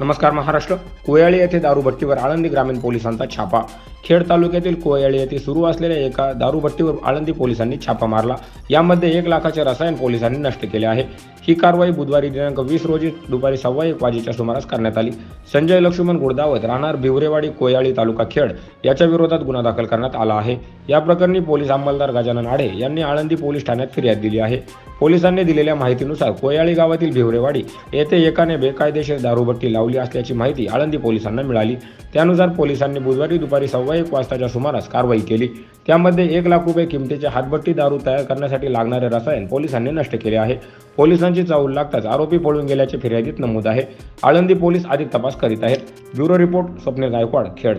नमस्कार महाराष्ट्र. कोयाळी येथे दारूभट्टीवर आळंदी ग्रामीण पोलिसांचा छापा. खेड तालुक्यातील कोयाळी येथे सुरू असलेल्या एका दारूभट्टीवर आळंदी पोलिसांनी छापा मारला. यामध्ये 1 लाखाचे रसायन पोलिसांनी नष्ट केले आहे. ही कारवाई बुधवारी दिनांक 20 रोजी दुपारी 1:15 वाजेच्या सुमारास करण्यात आली. संजय लक्ष्मण गुडदावत राहणार भिवरेवाडी कोयाळी तालुका खेड याच्या विरोधात गुन्हा दाखल करण्यात आला आहे. या प्रकरणी पोलीस अंमलदार गजानन आढे यांनी आळंदी पोलीस ठाण्यात फिर्याद दिली आहे. पोलिसांनी दिलेल्या माहितीनुसार कोयाळी गावातील भिवरेवाडी येथे एकाने बेकायदेशीर दारूभट्टी लावली असल्याची माहिती आळंदी पोलिसांना मिळाली. त्यानुसार पोलिसांनी बुधवारी दुपारी 1:15 वाजताच्या सुमारास कारवाई केली. त्यामध्ये 1 लाख रुपये किमतीचे हातभट्टी दारू तयार करण्यासाठी लागणारे रसायन पोलिसांनी नष्ट केले आहे. पोलिसांची चाहूल लागताच आरोपी पळून गेल्याचे फिर्यादीत नमूद आहे. आळंदी पोलीस अधिक तपास करीत आहेत. Bureau report Swapnil Gaikwad, Khed.